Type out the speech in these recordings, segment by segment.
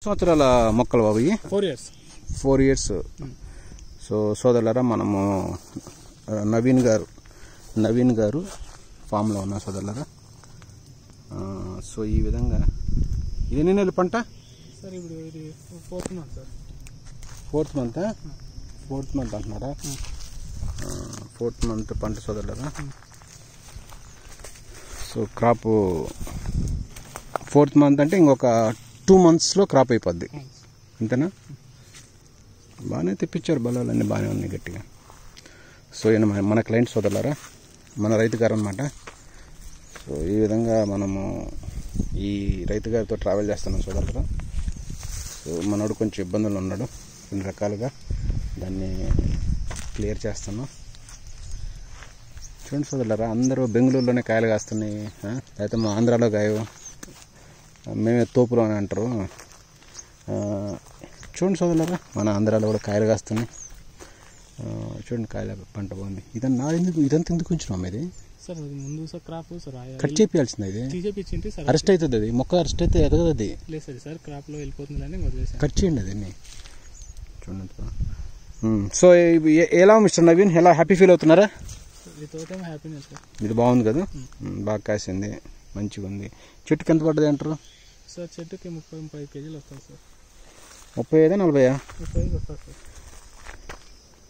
సంవత్సరాల మొక్కలు బాబు 4 years. 4 years. So సోదరులారా మనము నవీన్ గారు ఫామ్లో ఉన్న సోదరులారా. సో ఈ విధంగా ఇది ఎన్ని నెలల పంట సార్? ఇప్పుడు ఇది 4th month sir. 4th month? 4th month అంటున్నారా? 4th month పంట సోదరులారా. సో క్రాప్ 4th month అంటే ఇంకొక 2 monthsలో క్రాప్ అయిపోద్ది అంతేనా? బాగానే తెప్పించారు, బలాలన్నీ బాగానే ఉన్నాయి గట్టిగా. సో ఈయన మన క్లయింట్ సోదరులారా, మన రైతు గారు అనమాట. సో ఈ విధంగా మనము ఈ రైతు గారితో ట్రావెల్ చేస్తున్నాం సోదరులారా. సో మనోడు కొంచెం ఇబ్బందులు ఉన్నాడు, కొన్ని రకాలుగా దాన్ని క్లియర్ చేస్తున్నాం. చూడండి సోదరులారా, అందరూ బెంగళూరులోనే కాయలు కాస్తున్నాయి, అయితే మా ఆంధ్రాలో కాయవు, మేమే తోపులో అని అంటారు. చూడండి సోదరులారా, మన ఆంధ్రాలో కూడా కాయలు కాస్తున్నాయి. చూడండి కాయల పంట బాగుంది. ఇదంతా ఎందుకు ఉంచినాం ఇది? సార్ ముందు సార్ క్రాప్ సార్ కట్ చేయాల్సింది, ఇది తీసేపించింది సార్. అరెస్ట్ అవుతుంది, అది మొక్క అరెస్ట్ అయితే ఎదగదు. అది లేదు సార్, సార్ క్రాప్లో వెళ్ళిపోతుందని వదిలేసాను. కట్ చేయండి అదండి. చూడండి. సో ఎలా మిస్టర్ నవీన్, ఎలా హ్యాపీ ఫీల్ అవుతున్నారా? Happiness sir. ఇది బాగుంది కదా, బాగా కాసింది, మంచిగా ఉంది. చెట్టుకి ఎంత పడ్డది అంటారు సార్? చెట్టుకి 35 kgs వస్తుంది సార్. 35 40? 35 వస్తుంది సార్.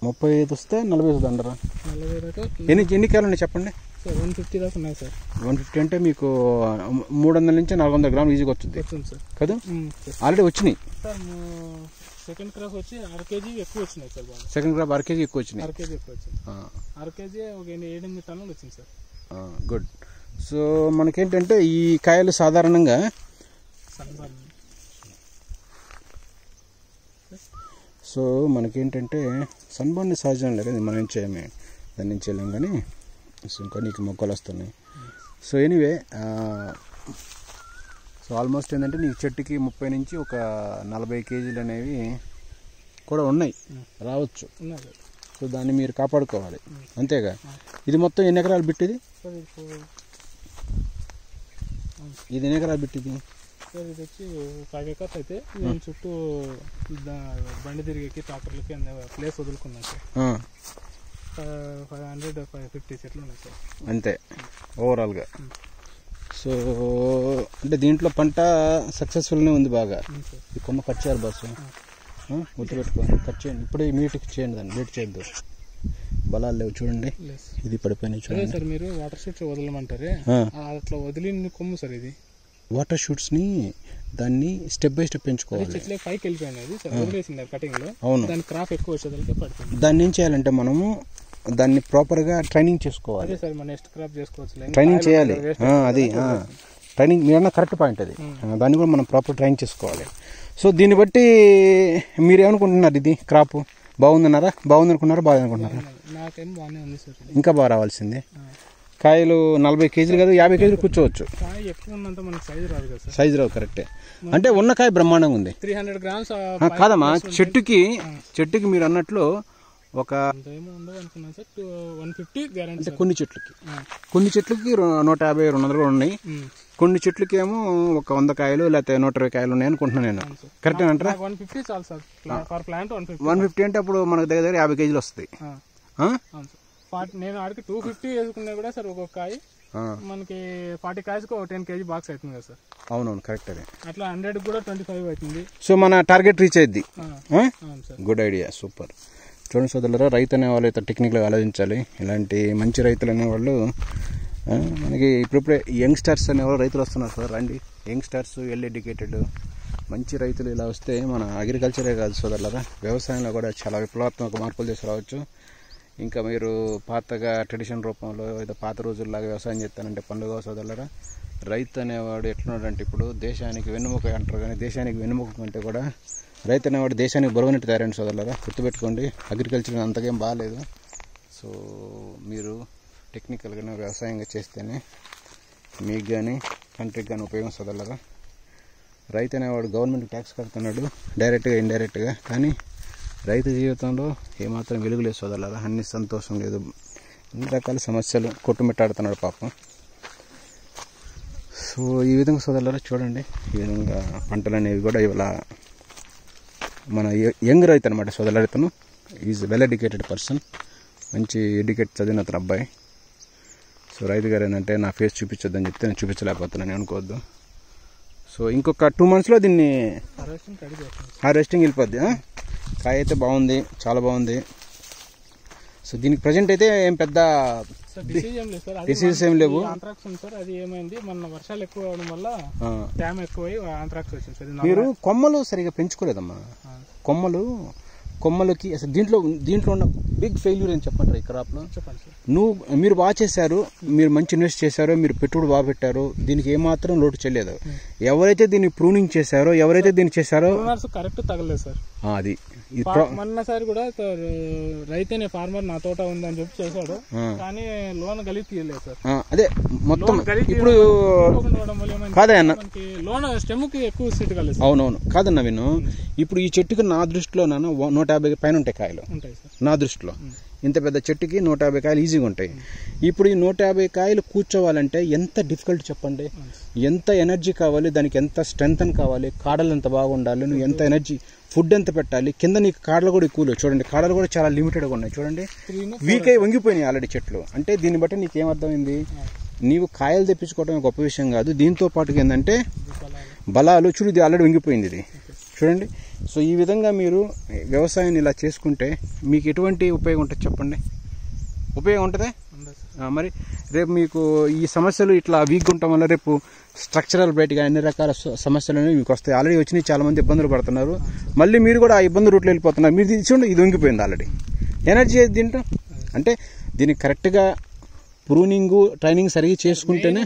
35 వస్తే 40 వస్తుంది అంటారా? 40 దాకా. ఎన్ని కాయలు ఉన్నాయి చెప్పండి సార్? 150 దాకా ఉన్నాయి సార్. 150 అంటే మీకు 300 నుంచి 400 గ్రాములు ఈజీగా వచ్చింది సార్ కదా? ఆల్రెడీ వచ్చినాయి సార్. సెకండ్ క్రాప్ వచ్చి 1/2 kg ఎక్కువ వచ్చినాయి సార్. సెకండ్ క్రాప్ 1/2 kg ఎక్కువ వచ్చినాయి. 1/2 kg ఎక్కువ వచ్చింది. 1/2 kg ఒక 7-8 టన్నులు వచ్చింది సార్. గుడ్. సో మనకేంటంటే ఈ కాయలు సాధారణంగా సన్బర్న్ సహజం లేదు, మనం ఏం చేయమే, దాని నుంచి వెళ్ళాం. కానీ ఇంకా నీకు మొక్కలు వస్తున్నాయి. సో ఎనీవే, సో ఆల్మోస్ట్ ఏంటంటే నీకు చెట్టుకి 30 నుంచి ఒక 40 kgs అనేవి కూడా ఉన్నాయి, రావచ్చు. సో దాన్ని మీరు కాపాడుకోవాలి, అంతేగా. ఇది మొత్తం ఎన్ని ఎకరాలు బిట్టిది? ఇది ఎన్ని ఎకరాలు బిట్టిది సార్? ఇది వచ్చి 5 acres అయితే చుట్టూ బండి తిరిగేకి ట్రాక్టర్లకి ప్లేస్ వదులుకున్నాం సార్. 550 చెట్లు ఉన్నాయి సార్ అంతే ఓవరాల్గా. సో అంటే దీంట్లో పంట సక్సెస్ఫుల్నే ఉంది బాగా. ఈ కొమ్మ కట్ చేయాలి బస్సు, గుర్తుపెట్టుకోండి, కట్ చేయండి. ఇప్పుడే ఇమీడియట్గా చేయండి, దాన్ని లేట్ చేయొద్దు. బలాలు లేవు చూడండి, ఇది పడిపోయినాయి చూడండి సార్. మీరు వాటర్ షూట్స్ వదలమంటారే, అట్లా వదిలిన కొమ్ము సార్ ఇది. వాటర్ షూట్స్ని దాన్ని స్టెప్ బై స్టెప్ పెంచుకోవాలి. చెట్లే పైకి వెళ్ళిపోయినది సార్, వదిలేసింది కటింగ్లో. అవును, దాని క్రాప్ ఎక్కువ వచ్చేదానికి పడుతుంది. దాన్ని ఏం చేయాలంటే మనము దాన్ని ప్రాపర్గా ట్రైనింగ్ చేసుకోవాలి. అదే సార్, మన నెక్స్ట్ క్రాప్ చేసుకోవచ్చు, ట్రైనింగ్ చేయాలి. అది ట్రైనింగ్ మీరన్నా కరెక్ట్ పాయింట్ అది. దాన్ని కూడా మనం ప్రాపర్ ట్రైన్ చేసుకోవాలి. సో దీన్ని బట్టి మీరేమనుకుంటున్నారు, ఇది క్రాప్ బాగుందన్నారా, బాగుందనుకున్నారా, బాగుందనుకుంటున్నారా? నాకేం బాగానే ఉంది సార్. ఇంకా బాగా రావాల్సిందే. కాయలు 40 kgs కాదు 50 kgs కూర్చోవచ్చు. కాయ ఎక్కువ ఉన్నంత మనకి సైజు రాదు కదా సార్. సైజు రావు, కరెక్టే. అంటే ఉన్న కాయ బ్రహ్మాండంగా ఉంది. 300 grams కాదమ్మా, చెట్టుకి మీరు అన్నట్లు ఒక 150 గ్యారెంటీ. అంటే కొన్ని చెట్లకి 150 200 కూడా ఉన్నాయి. కొన్ని చెట్లకి ఏమో ఒక 100 కాయలు లేకపోతే 120 కాయలు ఉన్నాయి అనుకుంటున్నాను నేను. కరెక్టే అంటారా? 150 చాలు సార్ ఫర్ ప్లాంట్. 150 అంటే అప్పుడు మనకు దగ్గర 50 kgs వస్తాయి. నేను ఆడికి 250 వేసుకున్నా కూడా సార్ ఒక్కొక్క కాయ మనకి 40 కాయస్కి 10 kg బాక్స్ అవుతుంది కదా సార్. అవునవును, కరెక్ట్. అదే అట్లా 100 కూడా 25 అవుతుంది. సో మన టార్గెట్ రీచ్ అయ్యింది. Good idea, super. చూడండి సోదరులారా, రైతు అనేవాళ్ళు అయితే టెక్నిక్గా ఆలోచించాలి. ఇలాంటి మంచి రైతులు అనేవాళ్ళు మనకి ఇప్పుడిప్పుడే యంగ్స్టర్స్ అనేవాళ్ళు రైతులు వస్తున్నారు సార్. రండి, యంగ్స్టర్స్, వెల్ ఎడ్యుకేటెడ్ మంచి రైతులు ఇలా వస్తే మన అగ్రికల్చరే కాదు సోదరులారా, వ్యవసాయంలో కూడా చాలా విప్లవాత్మక మార్పులు తీసుకురావచ్చు. ఇంకా మీరు పాతగా ట్రెడిషన్ రూపంలో ఏదో పాత రోజుల్లాగా వ్యవసాయం చేస్తానంటే పండుగ సోదరులారా. రైతు అనేవాడు ఎట్లున్నాడంటే ఇప్పుడు దేశానికి వెన్నుముక అంటారు, కానీ దేశానికి వెన్నుముక కంటే కూడా రైతు అనేవాడు దేశానికి బరువునట్టు తయారైన సోదరులారా. గుర్తుపెట్టుకోండి, అగ్రికల్చర్ అంతకేం బాగాలేదు. సో మీరు టెక్నికల్గా వ్యవసాయంగా చేస్తేనే మీకు కానీ కంట్రీకి కానీ ఉపయోగం సోదరులారా. రైతు అనేవాడు గవర్నమెంట్ ట్యాక్స్ కడుతున్నాడు డైరెక్ట్గా ఇండైరెక్ట్గా, కానీ రైతు జీవితంలో ఏమాత్రం వెలుగు లేదు సోదరులారా. అన్ని సంతోషం లేదు, అన్ని రకాల సమస్యలు కొట్టుమిట్టాడుతున్నాడు పాపం. సో ఈ విధంగా సోదరులారా చూడండి, ఈ విధంగా పంటలు అనేవి కూడా ఇవాళ మన యంగ్ రైతు అనమాట సోదరులు. ఇతను ఈజ్ వెల్ ఎడ్యుకేటెడ్ పర్సన్, మంచి ఎడ్యుకేట్ చదివిన అతను అబ్బాయి. సో రైతు గారు ఏంటంటే నా ఫేస్ చూపించొద్దని చెప్తే నేను చూపించలేకపోతున్నాను అనుకోవద్దు. సో ఇంకొక 2 monthsలో దీన్ని హార్వెస్టింగ్ వెళ్ళిపోద్ది. కాయ అయితే బాగుంది, చాలా బాగుంది. సో దీనికి ప్రజెంట్ అయితే ఏం పెద్ద డిసీజెస్ ఏం లేవు. ఆంథ్రాక్స్ ఉంది సార్, అది ఏమైంది మన వర్షాలు ఎక్కువ అవడం వల్ల తేమ ఎక్కువై ఆంథ్రాక్స్ వచ్చింది సార్. మీరు కొమ్మలు సరిగా పెంచుకోలేదమ్మా. కొమ్మలకి అసలు దీంట్లో ఉన్న బిగ్ ఫెయిల్యూర్ అని చెప్పండి ఈ క్రాప్లో. చెప్పండి సార్. మీరు బాగా చేశారు, మీరు మంచి ఇన్వెస్ట్ చేశారో, మీరు పెట్టుబడి బాగా పెట్టారో, దీనికి ఏమాత్రం లోటు చెల్లలేదు. ఎవరైతే దీన్ని ప్రూనింగ్ చేశారో, ఎవరైతే దీన్ని చేశారో కరెక్ట్ తగలేదు సార్. అది మొన్నసారి కూడా రైతేనే ఫార్మర్ నా తోట ఉంది అని చెప్పి చేశాడు, కానీ లోన్ గలీజ్ తీయలేదు సార్. అదే మొత్తం ఇప్పుడు కాదే అన్న, లోన్ స్టెమ్ కి ఎక్కువ సీట్ కలేదు. అవునవును కాదన్న విను. ఇప్పుడు ఈ చెట్టుకి నా దృష్టిలో 150 పైన ఉంటాయి కాయలు. ఉంటాయి సార్ నా దృష్టిలో. ఇంత పెద్ద చెట్టుకి 150 కాయలు ఈజీగా ఉంటాయి. ఇప్పుడు ఈ 150 కాయలు కూర్చోవాలంటే ఎంత డిఫికల్ట్ చెప్పండి. ఎంత ఎనర్జీ కావాలి, దానికి ఎంత స్ట్రెంత్ అని కావాలి, కాడలు ఎంత బాగుండాలి, నువ్వు ఎంత ఎనర్జీ, ఫుడ్ ఎంత పెట్టాలి, కింద నీకు కాడలు కూడా ఎక్కువ లేవు. చూడండి కాడలు కూడా చాలా లిమిటెడ్గా ఉన్నాయి. చూడండి వీక్ అయి వంగిపోయినాయి ఆల్రెడీ చెట్లు. అంటే దీన్ని బట్టి నీకు ఏమర్థమైంది, నీవు కాయలు తెప్పించుకోవడం గొప్ప విషయం కాదు, దీంతో పాటుగా ఏంటంటే బలాలు. చూడు ఇది ఆల్రెడీ వంగిపోయింది ఇది, చూడండి. సో ఈ విధంగా మీరు వ్యవసాయాన్ని ఇలా చేసుకుంటే మీకు ఎటువంటి ఉపయోగం ఉంటుంది చెప్పండి? ఉపయోగం ఉంటుందా? మరి రేపు మీకు ఈ సమస్యలు ఇట్లా వీక్గా ఉండటం వల్ల రేపు స్ట్రక్చరల్ బ్లైట్గా అన్ని రకాల సమస్యలు అనేవి మీకు వస్తాయి. ఆల్రెడీ వచ్చినాయి, చాలా మంది ఇబ్బందులు పడుతున్నారు. మళ్ళీ మీరు కూడా ఆ ఇబ్బంది రూట్లో వెళ్ళిపోతున్నారు. మీరు చూడండి ఇది వంగిపోయింది ఆల్రెడీ. ఎనర్జీ దీంట్లో అంటే దీనికి కరెక్ట్గా ప్రూనింగ్ ట్రైనింగ్ సరిగ్గా చేసుకుంటేనే.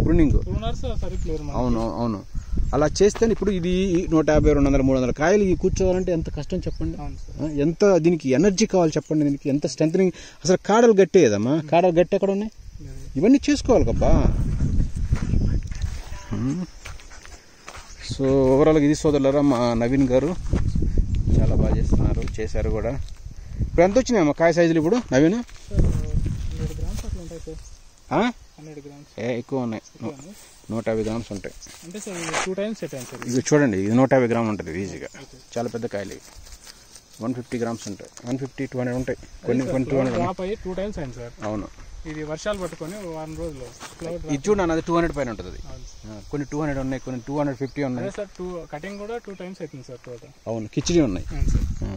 ప్రూనింగ్ అవును అలా చేస్తే ఇప్పుడు ఇది 150, 200, 300 కాయలు కూర్చోవాలంటే ఎంత కష్టం చెప్పండి. ఎంత దీనికి ఎనర్జీ కావాలి చెప్పండి, దీనికి ఎంత స్ట్రెంథనింగ్. అసలు కాడలు గట్టేదమ్మా, కాడలు గట్టి ఎక్కడ ఉన్నాయి, ఇవన్నీ చేసుకోవాలి కబ్బా. సో ఓవరాల్గా ఇది సోదరులారా మా నవీన్ గారు చాలా బాగా చేశారు కూడా. ఇప్పుడు ఎంత వచ్చినాయమ్మా కాయ సైజులు ఇప్పుడు నవీన్? ఎక్కువ ఉన్నాయి, 150 grams ఉంటాయి. ఇది చూడండి, ఇది 150 grams ఉంటుంది ఈజీగా. చాలా పెద్ద కాయలు 150 grams ఉంటాయి, 150, 200 ఉంటాయి. కొన్ని 200. అవును, ఇది వర్షాలు పట్టుకొని వారం రోజులు ఇది చూడండి, అది 200 పైన ఉంటుంది. కొన్ని 200 ఉన్నాయి, కొన్ని 250 ఉన్నాయి. కటింగ్ కూడా 2 times అవుతుంది సార్ టోటల్. అవును, కిచిడి ఉన్నాయి.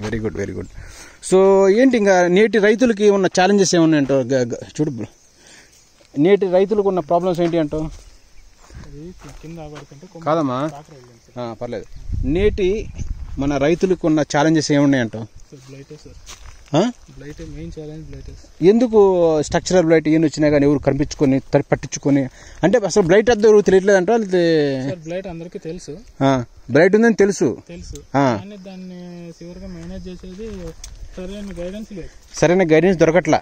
Very good very good. So ఏంటి ఇంకా నేటి రైతులకి ఉన్న ఛాలెంజెస్ ఏమున్నాయంటో చూడు. నేటి రైతులకు ఉన్న ప్రాబ్లమ్స్ ఏంటి అంటావు? కాదమ్మా పర్లేదు. నేటి మన రైతులకు ఉన్న ఛాలెంజెస్ ఏమున్నాయంటావు? ఎందుకు స్ట్రక్చరల్ బ్లైట్ ఏం వచ్చినా కానీ ఎవరు కనిపించుకొని పట్టించుకొని, అంటే అసలు బ్లైట్ అద్దరు ఎవరు తెలియట్లేదు అంట. బ్లైట్ అందరికీ తెలుసు, బ్లైట్ ఉందని తెలుసు, దాన్ని చివరిగా మేనేజ్ చేసేది సరైన గైడెన్స్ దొరకట్లా.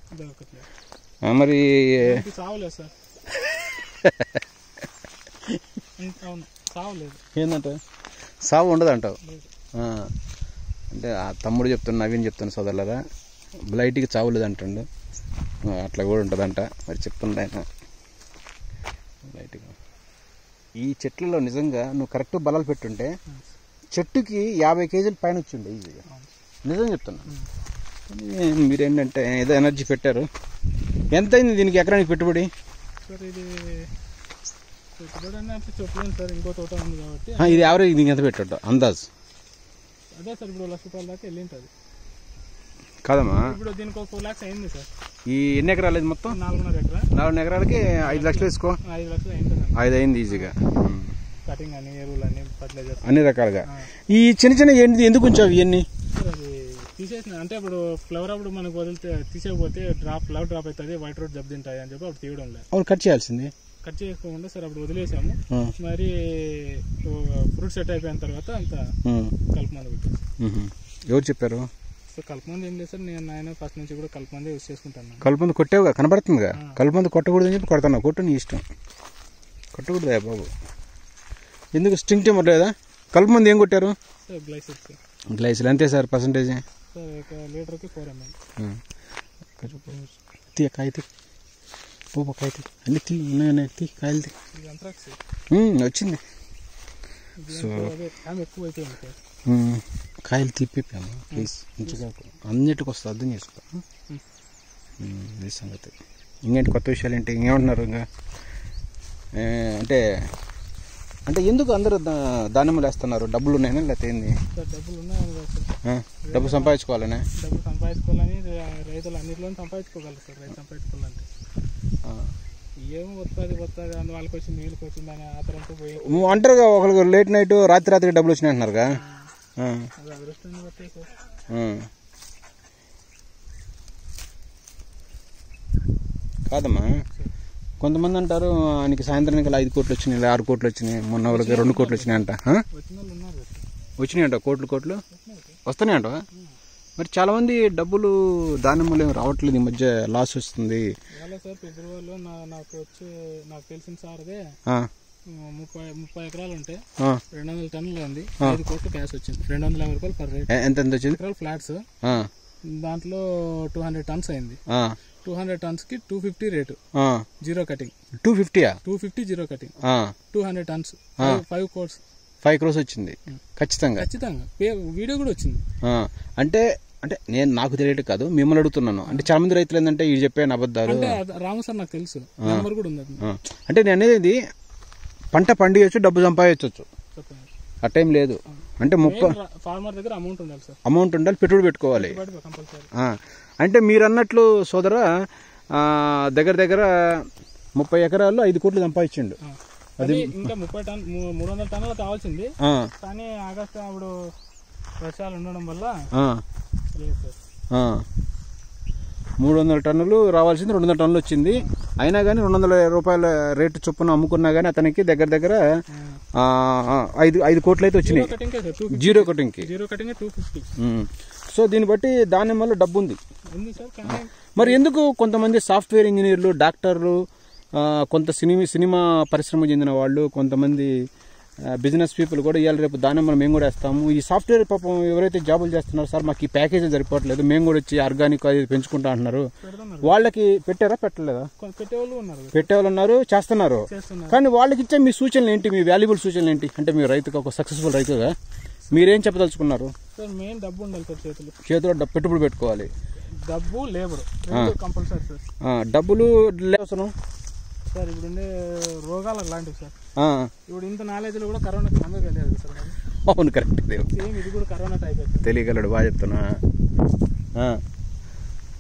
మరి సావలేదు సార్. ఏంటంటే సాగు ఉండదు అంటావు. అంటే ఆ తమ్ముడు చెప్తున్నా, నవీన్ చెప్తున్నా సోదరులరా, బ్లైట్కి చావు లేదంటుండు. అట్లా కూడా ఉంటుందంట మరి చెప్తుండ ఆయన. బ్లైట్గా ఈ చెట్లలో నిజంగా నువ్వు కరెక్ట్ బలాలు పెట్టుంటే చెట్టుకి 50 kgs పైన వచ్చిండే ఈజీగా. నిజం చెప్తున్నా. మీరేంటంటే ఏదో ఎనర్జీ పెట్టారు. ఎంత అయింది దీనికి ఎకరానికి పెట్టుబడి? ఇది యావరేజ్ దీనికి ఎంత పెట్టాడు అందాజ్? అదే సార్, ఇప్పుడు 1 లక్ష రూపాయల దాకా వెళ్ళింటుంది కాదమ్మా. ఇప్పుడు దీనికి 4 lakhs అయింది సార్. ఈ ఎన్ని ఎకరాలు అయింది మొత్తం? 4.5 ఎకరాలకి 5 లక్షలు వేసుకో. 5 లక్షలు అయింది. 5 అయింది ఈజీగా. కటింగ్ అని, ఎరువులు అని, ఫర్టిలైజర్ అన్ని రకాలుగా. ఈ చిన్న చిన్న ఏంటి ఎందుకు ఉంచావు ఇవన్నీ? తీసేసిన అంటే ఇప్పుడు ఫ్లవర్ అప్పుడు మనకు వదిలితే తీసేకపోతే ఫ్లవర్ డ్రాప్ అవుతుంది, వైట్ రోడ్ దెబ్బతింటాయి అని చెప్పి అప్పుడు తీయడం లేదు. అవును, కట్ చేయాల్సింది. కట్ చేసుకోకుండా సార్ అప్పుడు వదిలేసాము. మరి ఫ్రూట్ సెట్ అయిపోయిన తర్వాత అంత కలుపుమంది పెట్టేసి. ఎవరు చెప్పారు? సో కలుపుమంది ఏం లేదు సార్, నేను ఫస్ట్ నుంచి కూడా కలుపుమంది యూజ్ చేసుకుంటాను. కలుపుమంది కొట్టేవుగా, కనబడుతుందిగా. కలుపుమంది కొట్టకూడదు అని చెప్పి కొడతాను. కొట్టు, నీ ఇష్టం. కొట్టకూడదా బాబు? ఎందుకు స్ట్రింగ్ టైమర్ లేదా? కలుపుమంది ఏం కొట్టారు? గ్లైసిల్ అంతే సార్. పర్సంటేజ్ సార్ 1 లీటర్కి 4 ml. కాయ కాయ అన్ని తీ ఉన్నాయని తీ కాయలు తీ వచ్చింది. సో ఎక్కువ అయిపోయింది సార్. కాయలు తిప్పిపోయాము ప్లీజ్, మంచిగా అన్నిటికి వస్తుంది, అర్థం చేసుకో. ఇది సంగతి. ఇంకేంటి కొత్త విషయాలు ఏంటి, ఇంకేమంటున్నారు ఇంకా? అంటే అంటే ఎందుకు అందరూ దానిమ్మలు వేస్తున్నారు? డబ్బులు ఉన్నాయనా లేకపోతే ఏంది? డబ్బులు ఉన్నాయి, డబ్బు సంపాదించుకోవాలనే. డబ్బు సంపాదించుకోవాలని రైతులు అన్నింటిలో సంపాదించుకోగలరు సార్. రైతు సంపాదించుకోవాలంటే ఏమో వస్తుంది వాళ్ళకి వచ్చింది వీళ్ళకి వచ్చింది అని ఆతరంతో పోయి అంటారుగా, ఒకరికి లేట్ నైట్ రాత్రి డబ్బులు వచ్చినాయి అంటున్నారుగా. అది అదృష్టాన్ని బట్టే సార్. కాదమ్మా, కొంతమంది అంటారు ఆయనకి సాయంత్రానికి 5 కోట్లు వచ్చినాయి, 6 కోట్లు వచ్చినాయి, మొన్న వాళ్ళకి 2 కోట్లు వచ్చినాయి అంట. వచ్చినాయి అంట, కోట్లు వస్తున్నాయి అంట. మరి చాలా మంది డబ్బులు దానిమ్మలు ఏమి రావట్లేదు, ఈ మధ్య లాస్ వస్తుంది. సార్ ఫిబ్రవరిలో నాకు తెలిసిన సార్దే 30 ఎకరాలు ఉంటే 200 టన్నులు ఉంది, 5 కోట్లు క్యాష్ వచ్చింది. 250 రూపాయలు పర్ రేట్. ఎంత వచ్చింది? ఫ్లాట్స్ దాంట్లో 200 టన్స్ అయింది. 200 టన్స్ కి 250 rate, zero cutting. 250 zero cutting. 200 turns 5 crores వచ్చింది. ఖచ్చితంగా వీడియో కూడా వచ్చింది. అంటే నాకు తెలియదు కాదు, మిమ్మల్ని అడుగుతున్నాను. అంటే చాలా మంది రైతులు ఏంటంటే ఇది చెప్పాను అబద్ధాలు. రాము సార్ నాకు తెలుసు, నెంబర్ కూడా ఉంది. అంటే నేను అనేది పంట పండియచ్చు, డబ్బు సంపాదించవచ్చు, ఆ టైం లేదు. అంటే ఫార్మర్ దగ్గర అమౌంట్ ఉండాలి, పెట్టుబడి పెట్టుకోవాలి. అంటే మీరు అన్నట్లు సోదర దగ్గర 30 ఎకరాల్లో 5 కోట్లు సంపాదించిండు. అది ఇంకా 300 టన్నులు కావాల్సింది, కానీ ఆగస్టు అప్పుడు వర్షాలు ఉండడం వల్ల 300 టన్నులు రావాల్సింది 200 టన్నులు వచ్చింది. అయినా కానీ 200 రూపాయల రేటు చొప్పున అమ్ముకున్నా కానీ అతనికి దగ్గర 5 కోట్లు అయితే వచ్చినాయి, జీరో కటింగ్కి. 250. సో దీన్ని బట్టి దానిమ్మలో డబ్బు ఉంది. మరి ఎందుకు కొంతమంది సాఫ్ట్వేర్ ఇంజనీర్లు, డాక్టర్లు, కొంత సినిమా పరిశ్రమ చెందిన వాళ్ళు, కొంతమంది బిజినెస్ పీపుల్ కూడా ఇవాళ రేపు దానిమ్మలు మేము కూడా వేస్తాము, ఈ సాఫ్ట్వేర్ పాపం ఎవరైతే జాబులు చేస్తున్నారో సార్ మాకు ఈ ప్యాకేజీ సరిపోవట్లేదు, మేము కూడా వచ్చి ఆర్గానిక్ అది పెంచుకుంటా అంటున్నారు, వాళ్ళకి పెట్టారా పెట్టలేదా? పెట్టేవాళ్ళు ఉన్నారు, చేస్తున్నారు. కానీ వాళ్ళకి ఇచ్చే మీ సూచనలు ఏంటి, మీ వాల్యుబుల్ సూచనలు ఏంటి? అంటే మీరు రైతుగా, ఒక సక్సెస్ఫుల్ రైతుగా మీరేం చెప్పదలుచుకున్నారు? మెయిన్ డబ్బు ఉండాలి సార్, చేతిలో పెట్టుబడి పెట్టుకోవాలి. డబ్బు, లేబర్ కంపల్సరీ సార్. డబ్బులు అవసరం సార్. ఇప్పుడు ఉండే రోగాలు అలాంటివి సార్. ఇప్పుడు ఇంత నాలెడ్జ్ లో కూడా కరోనా మందు తెలియదు సార్. అవును, కరెక్ట్. సేమ్ ఇది కూడా కరోనా టైప్ తెలియగలడు, బాగా చెప్తున్నా.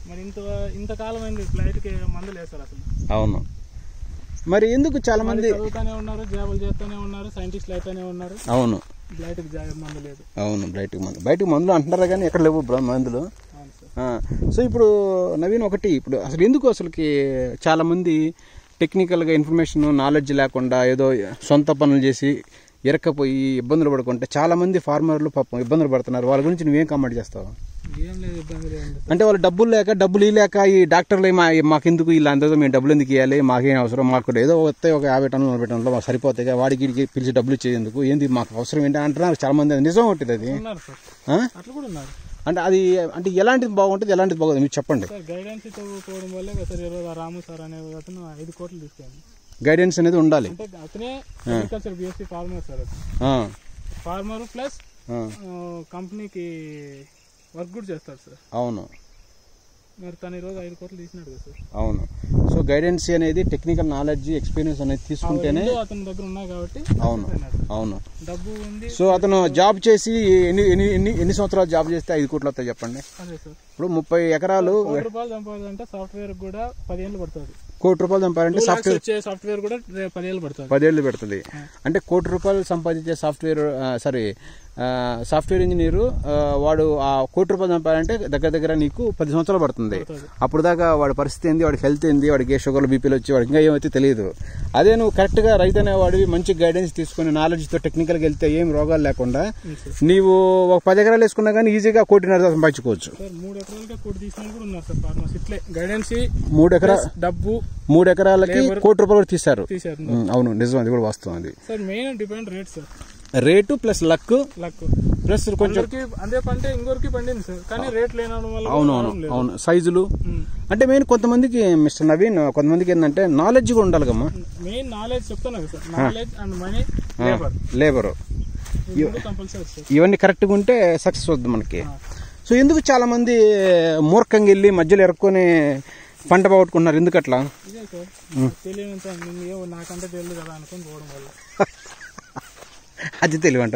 మరి ఇంతకాలం అయింది ఫ్లైట్ కి మందులు వేస్తారు అసలు. అవును, మరి ఎందుకు చాలా మంది చదువుతానే ఉన్నారు, జాబులు చేస్తూనే ఉన్నారు, సైంటిస్టులు అయితేనే ఉన్నారు. అవును, బ్లైట్ కి మందు లేదు. అవును, బయటకు మందులు అంటున్నారు కానీ ఎక్కడ లేవు మందులు. సో ఇప్పుడు నవీన్ ఇప్పుడు అసలుకి చాలా మంది టెక్నికల్గా ఇన్ఫర్మేషన్ నాలెడ్జ్ లేకుండా ఏదో సొంత పనులు చేసి ఇరక్కపోయి ఇబ్బందులు పడుకుంటే చాలా మంది ఫార్మర్లు పాపం ఇబ్బందులు పడుతున్నారు. వాళ్ళ గురించి నువ్వేం కామెంట్ చేస్తావు? అంటే వాళ్ళు డబ్బులు ఇవ్వలేక ఈ డాక్టర్లు మాకెందుకు ఇలా అందరూ మేము డబ్బులు ఎందుకు ఇవ్వాలి, మాకేం అవసరం, మాకు ఏదో వస్తే ఒక 50 టన్నులు 40 టన్నులు మాకు సరిపోతాయి, వాడికి పిలిచి డబ్బులు ఇచ్చేందుకు ఏంది, మాకు అవసరం ఏంటి అంటున్నారు చాలా మంది. అది నిజం ఉంటుంది అది. అంటే అది అంటే ఎలాంటిది బాగుంటుంది, ఎలాంటిది బాగుంది మీరు చెప్పండి. గైడెన్స్ ఇవ్వకపోవడం వల్లే సార్ రాము సార్ అనే అతను 5 కోట్లు తీసుకెళ్ళి. గైడెన్స్ అనేది ఉండాలి. అతనే agriculture BSc farmer sir. Farmer plus కంపెనీకి వర్క్ కూడా చేస్తారు సార్. అవును, మరి తను ఈరోజు 5 కోట్లు తీసినాడు కదా సార్. అవును. సో గైడెన్స్ అనేది టెక్నికల్ నాలెడ్జ్, ఎక్స్పీరియన్స్ అనేది తీసుకుంటేనే అతని దగ్గర ఉన్నాయి కాబట్టి. అవును, అవును. డబ్బు ఉంది. సో అతను జాబ్ చేసి ఎన్ని సంవత్సరాలు జాబ్ చేస్తే 5 కోట్లు వస్తాయి చెప్పండి? అదే సార్. ఇప్పుడు 30 ఎకరాలు రూపాయలు సంపాదంటే సాఫ్ట్వేర్ కూడా 10 ఏళ్ళు పడుతుంది. ₹1 కోటి సంపాదంటే సాఫ్ట్వేర్ కూడా 10 ఏళ్ళు పడుతుంది. 10 ఏళ్ళు పెడుతుంది. అంటే ₹1 కోటి సంపాదించే సాఫ్ట్వేర్ ఇంజనీరు వాడు ఆ ₹1 కోటి సంపాదంటే దగ్గర నీకు 10 సంవత్సరాలు పడుతుంది. అప్పుడు దాకా వాడి పరిస్థితి ఏంది, వాడికి హెల్త్ ఏంది, వాడికి షుగర్లు బీపీలు వచ్చి వాడికి ఇంకా ఏమైతే తెలియదు. అదే నువ్వు కరెక్ట్గా రైతు అనేవాడివి మంచి గైడెన్స్ తీసుకుని నాలెడ్జ్తో టెక్నికల్గా వెళ్తే ఏం రోగాలు లేకుండా నీవు ఒక 10 ఎకరాలు వేసుకున్నా కానీ ఈజీగా ₹1.5 కోటి సంపాదించుకోవచ్చు. 3 ఎకరాలకి కోటి తీసిన కూడా ఉన్నారు సార్ ఫార్మర్స్. ఇట్లే గైడెన్స్ 3 ఎకరాలు డబ్బు 3 ఎకరాలకి ₹1 కోటి కూడా తీశారు. అవును, నిజం, అది కూడా వాస్తవం. అది sir main depend rate sir. Rate plus luck plus కొంచెం అదే పంటే ఇంకొకరికి పండింది సార్, కానీ రేట్ లేనడం వల్ల. అవును, సైజులు. అంటే మెయిన్ కొంతమందికి మిస్టర్ నవీన్, కొంతమందికి ఏంటంటే నాలెడ్జ్ కూడా ఉండాలి కమ్మా. మెయిన్ నాలెడ్జ్ చెప్తాను కదా sir. Knowledge and money, labour. ఈ ఇవన్నీ కరెక్ట్గా ఉంటే సక్సెస్ వద్దు మనకి. సో ఎందుకు చాలామంది మూర్ఖంగా వెళ్ళి మధ్యలో ఎరుక్కొని పంట పోగొట్టుకున్నారు, ఎందుకు అట్లా? అది తెలివంట.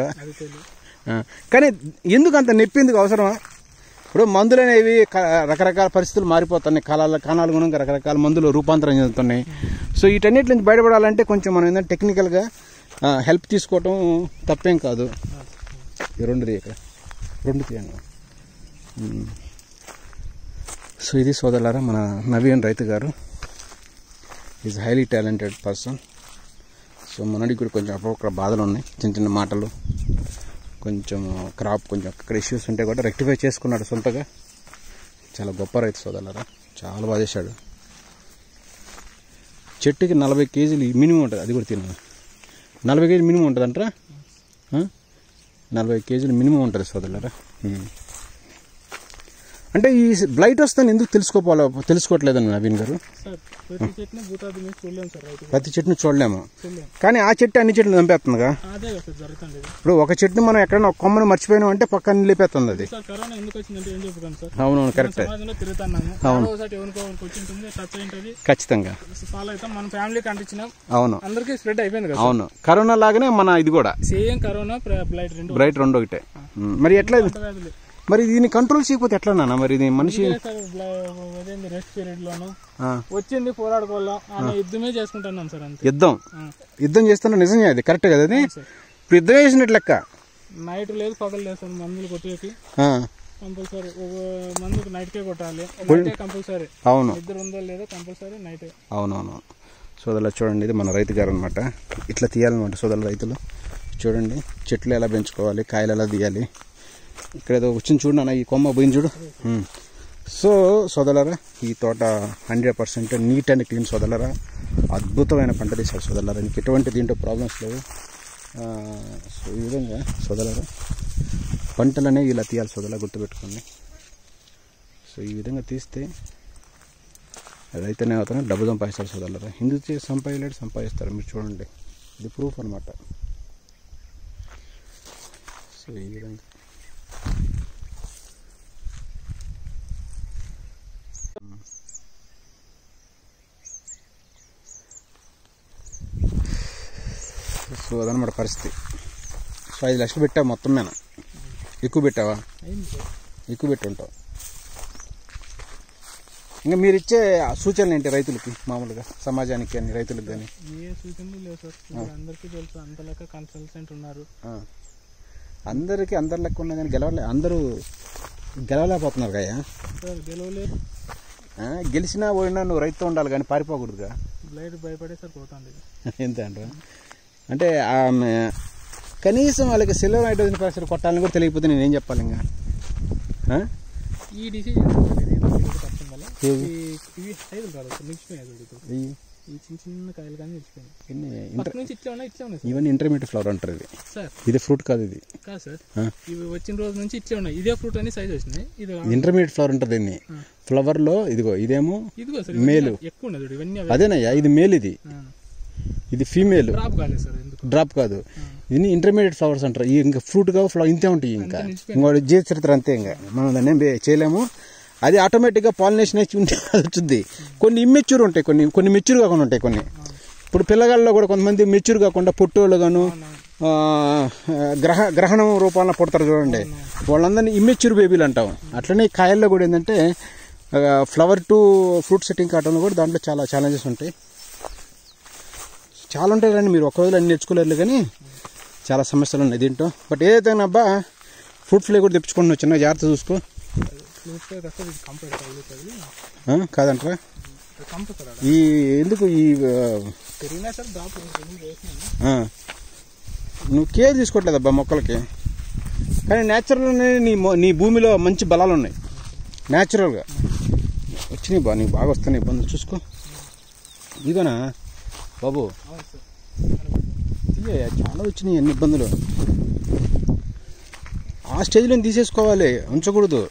కానీ ఎందుకు అంత నొప్పి ఎందుకు అవసరమా? ఇప్పుడు మందులు అనేవి రకరకాల పరిస్థితులు మారిపోతున్నాయి, కాలానుగుణంగా రకరకాల మందులు రూపాంతరం చెందుతున్నాయి. సో వీటన్నిటి నుంచి బయటపడాలంటే కొంచెం మనం ఏంటంటే టెక్నికల్గా హెల్ప్ తీసుకోవటం తప్పేం కాదు. ఈ రెండు తీయండి. సో ఇది సోదరులారా మన నవీన్ రైతు గారు. Is highly talented person. So మనడికి కూడా కొంచెం అక్కడ బాధలు ఉన్నాయి, చిన్న చిన్న మాటలు, కొంచెం క్రాప్ కొంచెం అక్కడ ఇష్యూస్ ఉంటే కూడా రెక్టిఫై చేసుకున్నాడు సొంతగా. చాలా గొప్ప రైతు సోదరులారా, చాలా బాగా చేశాడు. చెట్టుకి 40 కేజీలు మినిమం ఉంటుంది, అది కూడా తిన్నాను. 40 కేజీలు మినిమం ఉంటుంది అంటారా? 40 కేజీలు మినిమం ఉంటుంది సోదరులారా. అంటే ఈ బ్లైట్ వస్తుందని ఎందుకు తెలుసుకోవట్లేదండి నవీన్ గారు? ప్రతి చెట్టుని చూడలేము, కానీ ఆ చెట్టు అన్ని చెట్లు చంపేస్తుందిగా. ఇప్పుడు ఒక చెట్టుని మనం ఎక్కడైనా ఒక కొమ్మని మర్చిపోయినాం అంటే పక్కన లేపేస్తుంది అది. అవునవును, కరెక్ట్. అవును, ఖచ్చితంగా. అవును, అందరికీ స్ప్రెడ్ అయిపోయింది. అవును, కరోనా లాగానే మన ఇది కూడా సేమ్ కరోనా బ్లైట్ రెండు ఒకటే. మరి ఎట్లా మరి దీన్ని కంట్రోల్ చేయకపోతే ఎట్లా నాన్న? మరి ఇది మనిషి రెస్ట్ పీరియడ్ లోను వచ్చింది పోరాడుకోవాలి, యుద్ధమే చేసుకుంటున్నాం సార్. అంతే, యుద్ధం చేస్తున్నా. నిజంగా అది కరెక్ట్ కదా? అది ఇప్పుడు యుద్ధం చేసినట్టు లెక్క. నైట్ లేదు పగలు లేదు సార్, మందులు కొట్టేకి కంపల్సరీ. మందుకు నైట్కే కొట్టాలి కంపల్సరీ. అవును, ఇద్దరు ఉందో లేదో కంపల్సరీ నైట్. అవునవును సోదరులు చూడండి, ఇది మన రైతు గారు అనమాట. ఇట్లా తీయాలన్నమాట సోదరులు రైతులు. చూడండి చెట్లు ఎలా పెంచుకోవాలి, కాయలు ఎలా తీయాలి. ఇక్కడ ఏదో వచ్చింది చూడన్నా, ఈ కొమ్మ పోయింది చూడు. సో సోదరులారా, ఈ తోట 100% నీట్ అండ్ క్లీన్ సోదరులారా. అద్భుతమైన పంట తీశారు సోదరులారా, నీకు ఎటువంటి దీంట్లో ప్రాబ్లమ్స్ లేవు. సో ఈ విధంగా సోదరులారా పంటలు అనేవి ఇలా తీయాలి సోదరులా, గుర్తుపెట్టుకోండి. సో ఈ విధంగా తీస్తే రైతునే అవుతాను డబ్బు సంపాదిస్తారు సోదరులారా. హిందూ చేసి సంపాదిస్తారు, మీరు చూడండి, ఇది ప్రూఫ్ అనమాట. సో ఈ విధంగా సో అదనమాట పరిస్థితి. సో 5 లక్షలు పెట్టావు మొత్తం మీద. ఎక్కువ పెట్టావా? ఎక్కువ పెట్టి ఉంటావు. ఇంకా మీరు ఇచ్చే సూచనలు ఏంటి రైతులకి, మామూలుగా సమాజానికి కానీ రైతులకు కానీ? ఏ సూచనలు లేవు సార్, అందరికీ తెలుసు. అంత లెక్క కన్సల్టెంట్ ఉన్నారు, అందరికీ అందరి లెక్క ఉన్నది కానీ అందరూ గెలవలేకపోతున్నారు కదా. గెలవలేదు, గెలిచినా పోయినా నువ్వు రైతు ఉండాలి కానీ పారిపోకూడదుగా. బ్లైడ్ భయపడేసారి పోతుంది. ఎంత అంటారా? అంటే ఆమె కనీసం వాళ్ళకి సిల్వర్ హైడ్రోజన్ పెరాక్సైడ్ కొట్టాలని కూడా తెలియకపోతే నేనేం చెప్పాలి ఇంకా? ఈ డిసీజ్ చిన్న కాయలు కానీ ఇవన్నీ ఇంటర్మీడియట్ ఫ్లవర్ అంటారు. ఇది ఫ్రూట్ కాదు, ఇది కాదు సార్. ఇవి వచ్చిన రోజు నుంచి ఇట్లే ఉన్నాయి, ఇదే ఫ్రూట్ అని సైజ్ వచ్చినాయి. ఇది ఇంటర్మీడియట్ ఫ్లవర్ ఉంటుంది దీన్ని. ఫ్లవర్ లో ఇదిగో ఇదేమో మేలు, అదేనయ్యా ఇది మేల్, ఇది ఫీమేల్. డ్రాప్ కాదు, ఇది ఇంటర్మీడియట్ ఫ్లవర్స్ అంటారు. ఇంకా ఫ్రూట్ గా ఫ్లవర్ ఇంతే ఉంటాయి, ఇంకా ఇంకోటి జీవ చరిత్ర అంతే. ఇంకా మనం దాన్ని ఏం చేయలేము. అది ఆటోమేటిక్గా పాలినేషన్ వచ్చింది. కొన్ని ఇమ్మెచ్యూర్ ఉంటాయి, కొన్ని మెచ్యూర్ కాకుండా ఉంటాయి. కొన్ని ఇప్పుడు పిల్లగాళ్ళలో కూడా కొంతమంది మెచ్యూర్ కాకుండా పుట్టోళ్ళుగాను గ్రహణం రూపాల్లో పుడతారు చూడండి, వాళ్ళందరినీ ఇమ్మెచ్యూర్ బేబీలు అంటాం. అట్లనే కాయల్లో కూడా ఏంటంటే ఫ్లవర్ టు ఫ్రూట్ సెట్టింగ్ కావడంలో కూడా దాంట్లో చాలా ఛాలెంజెస్ ఉంటాయి. చాలా ఉంటాయి కానీ మీరు ఒక రోజులో అన్ని నేర్చుకోలేరు, కానీ చాలా సమస్యలు ఉన్నాయి దీంట్లో. బట్ ఏదైతే అబ్బా ఫ్రూట్ ఫ్లై కూడా తెప్పించుకుంటున్నావు, చిన్న జాగ్రత్త చూసుకో. కాదంటారా? ఈ ఎందుకు ఈ నువ్వు కేర్ తీసుకోవట్లేదబ్బా మొక్కలకి, కానీ న్యాచురల్గానే నీ భూమిలో మంచి బలాలు ఉన్నాయి. న్యాచురల్గా వచ్చినాయి బా, నీకు బాగా వస్తున్నాయి. ఇబ్బందులు చూసుకో. ఇదిగోనా బాబు, చాలా వచ్చినాయి అన్ని ఇబ్బందులు. ఆ స్టేజ్లో తీసేసుకోవాలి, ఉంచకూడదు.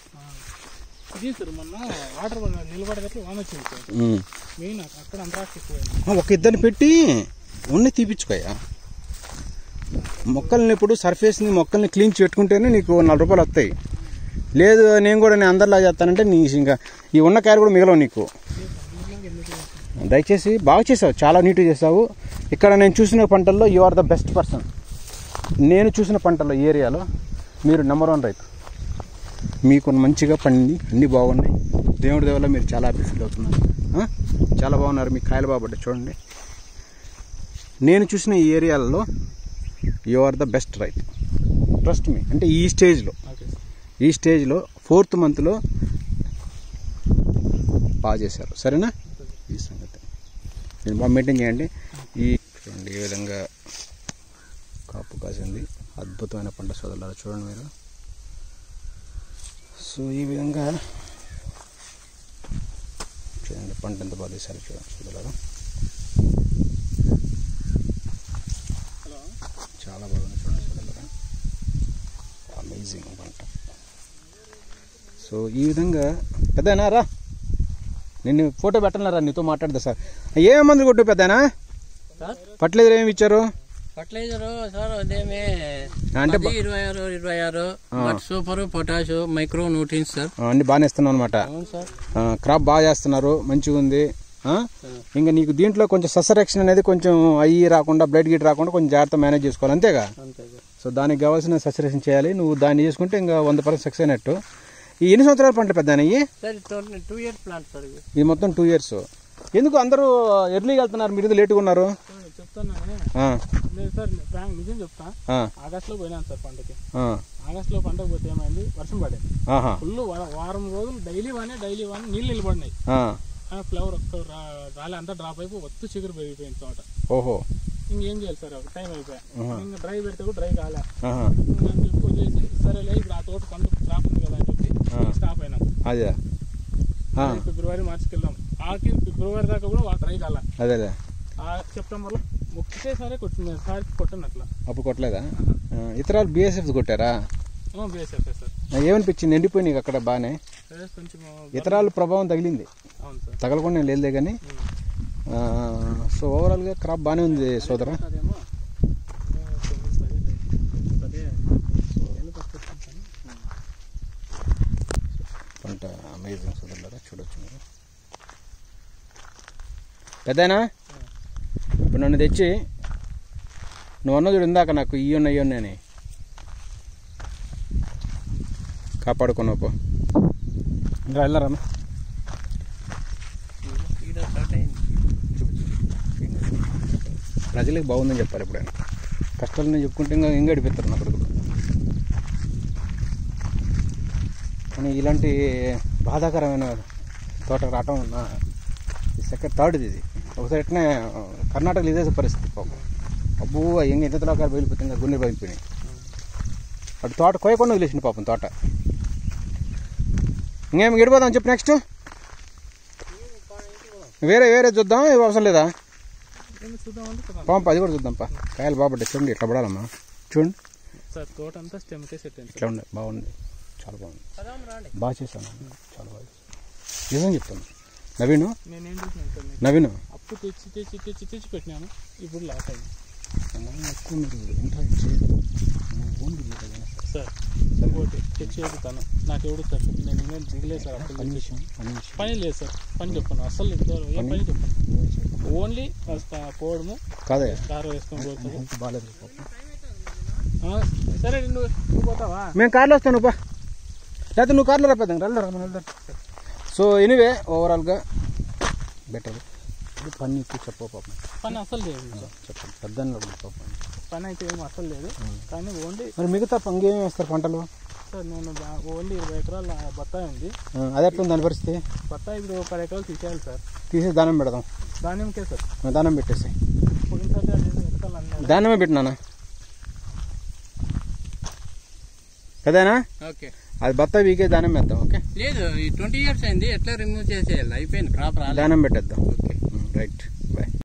ఒక ఇద్దరిని పెట్టి ఉన్నది తీపిచ్చుకోయా. మొక్కల్ని ఇప్పుడు సర్ఫేస్ని మొక్కల్ని క్లీన్ పెట్టుకుంటేనే నీకు 4 రూపాయలు వస్తాయి. లేదు నేను కూడా నేను అందరిలా చేస్తానంటే నీ ఇంకా ఈ ఉన్న కాయలు కూడా మిగలవు నీకు. దయచేసి బాగా చేసావు, చాలా నీట్గా చేసావు. ఇక్కడ నేను చూసిన పంటల్లో you are the best person. నేను చూసిన పంటల్లో ఈ ఏరియాలో మీరు నెంబర్ 1 రైతు. మీకు మంచిగా పండింది, అన్నీ బాగున్నాయి. దేవుడి దేవల్ల మీరు చాలా హ్యాపీ ఫీల్ అవుతున్నారు. చాలా బాగున్నారు, మీ కాయలు బాగుపడ్డాయి చూడండి. నేను చూసిన ఈ ఏరియాలలో యు ఆర్ ద బెస్ట్ రైతు, ట్రస్ట్ మీ. అంటే ఈ స్టేజ్లో 4th మంత్లో బాగా చేశారు, సరేనా? ఈ సంగతి నేను బాగా మెయింటైన్ చేయండి. ఈ చూడండి ఏ విధంగా కాపు కాసింది, అద్భుతమైన పంట సోదరులారా చూడండి మీరు. సో ఈ విధంగా చూడండి పంట ఎంత బాగా తీశారు చూడండి సోదరులారా, చాలా బాగుంది చూడండి సోదరులారా, అమేజింగ్ పంట. సో ఈ విధంగా పెద్దనా రా, నిన్ను ఫోటో పెట్టనరా, నీతో మాట్లాడదా సార్. ఏం మందులు కొట్టు పెద్దనా? ఫర్టిలైజర్ ఏమి ఇచ్చారు? ఫర్టిలైజర్ సార్ అదేమి అంటే 26 super potash micro nutrients sir అన్ని బాగానే ఇస్తున్నాం అనమాట. క్రాప్ బాగా చేస్తున్నారు, మంచిగా ఉంది. ఇంకా నీకు దీంట్లో కొంచెం సస్యరక్షణ అనేది కొంచెం అయ్యి రాకుండా బ్లడ్ గిట్ రాకుండా కొంచెం జాగ్రత్త మేనేజ్ చేసుకోవాలి, అంతేగా? సో దానికి కావాల్సిన సస్యరక్షణ చేయాలి. నువ్వు దాన్ని చేసుకుంటే ఇంకా 100% సక్సెస్ అయినట్టు. ఈ ఎన్ని సంవత్సరాల పంట పెద్ద? 2 years ప్లాంట్ సార్ ఇది మొత్తం 2 years. ఎందుకు అందరూ ఎర్లీగా వెళ్తున్నారు, మీరు లేట్గా ఉన్నారు? చెప్తాను సార్, నిజం చెప్తా. ఆగస్టులో పోయినాను సార్ పంటకి. ఆగస్టులో పంటకు పోతే ఏమైంది, వర్షం పడేది ఫుల్. వారం రోజులు డైలీ వానే నీళ్ళు నిలబడినాయి. ఫ్లవర్ రాలే, అంతా డ్రాప్ అయిపోయి ఒత్తు చిగురు పెరిగిపోయింది తోట. ఓహో, ఇంకేం చేయాలి సార్, టైం అయిపోయా. ఇంకా డ్రై పెడితే కూడా డ్రై కాలే అని చెప్పి వదిలేసి సరేలే ఇప్పుడు ఆ తోట పంట క్రాప్ ఉంది కదా అని చెప్పి స్టాప్ అయినాం. అదే ఫిబ్రవరి మార్చికి వెళ్ళాం. ఫిబ్రవరి దాకా కూడా డ్రై కాలే. అదే సెప్టెంబర్లో మొక్కితే సరే కొట్టింది, సార్ కొట్టాను అట్లా. అప్పుడు కొట్టలేదా? ఇతరాలు BSF కొట్టారా? BSF sir. ఏమనిపించింది, ఎండిపోయినాయి అక్కడ బాగానే? కొంచెం ఇతరాలు ప్రభావం తగిలింది, తగలకుండా నేను లేదే కానీ. సో ఓవరాల్గా క్రాప్ బాగానే ఉంది సోదరా. పంట అమేజింగ్ సోదరులారా, చూడొచ్చు మీరు. పెద్దనా ఇప్పుడు నన్ను తెచ్చి నువ్వు అన్న చూడు ఇందాక నాకు ఇయ్యున్నాయి అని కాపాడుకున్నావు. ఇంకా వెళ్ళారమ్మా, ప్రజలకు బాగుందని చెప్పాలి. ఎప్పుడైనా కష్టాలని చెప్పుకుంటే ఇంకా గడిపిస్తారు నా కొడుకులు. కానీ ఇలాంటి బాధాకరమైన తోటకు రావటం నా థర్డ్ది ఇది. ఒకసారి ఎట్నే కర్ణాటకలో ఇదే పరిస్థితి. పాపం అబ్బూ ఇంకా ఇంతలో బయలుపోతే ఇంకా గుండె బయలుపోయినాయి. అటు తోట కోయకుండా వదిలేసింది పాపం తోట. ఇంకేమి గడిపోదాం చెప్పు. నెక్స్ట్ వేరే చూద్దాం, ఇవి అవసరం లేదా? పాప అది కూడా చూద్దాంపా. కాయలు బాగుపడ్డాయి చూడండి, ఇట్లా పడాలమ్మా చూడండి. తోట అంతా స్టెమ్కే సెట్ అయింది. ఇట్లా ఉండే బాగుంది, చాలా బాగుంది, బాగా చేశాను, చాలా బాగా నిజం చెప్తాను. నవీను నవీను అప్పు తెచ్చి పెట్టినాను, ఇప్పుడు లాస్ అయింది ఎక్కువ. మీరు ఇంట్రెస్ట్ చేయదు సార్. ఇంకోటి తెచ్చేది తను, నాకు ఎవడు సార్, నేను ఇంకా దిగలేదు సార్. అప్పుడు పని లేదు సార్, పని చెప్పాను అసలు ఏ పని చెప్పాను. ఓన్లీ పోవడము కాదే, కారు వేసుకొని పోతాము. బాగాలేదు. సరే నువ్వు పోతావా? మేము కార్లో వస్తాను పా, లేకపోతే నువ్వు కార్లో రాపేద్దాం. వెళ్దాం. సో ఎనీవే ఓవరాల్గా బెటర్. పని ఎక్కువ చెప్పవు పాపం. పని అసలు లేదు చెప్పండి పెద్ద పాపం. పని అయితే ఏమో అసలు లేదు. కానీ ఓన్లీ మరి మిగతా ఇంకేం వేస్తారు పంటలు? సార్ నేను ఓన్లీ 20 ఎకరాల బత్తాయి ఉంది. అది ఎట్లా ఉంది దాని పరిస్థితి? బత్తాయి ఇప్పుడు 10 ఎకరాలు తీసేయాలి సార్. తీసేసి దానం పెడదాం. ధాన్యంకే సార్, దానం పెట్టేసి పోయినసారి దానమే పెట్టినానా కదేనా? ఓకే, అది బత్తాయి వీకే దానం వేద్దాం. ఓకే, లేదు 20 years అయింది, ఎట్లా రిమూవ్ చేసేయాలి, అయిపోయింది క్రాప్ రాలేదు, దానం పెట్టేద్దాం. Okay right, bye.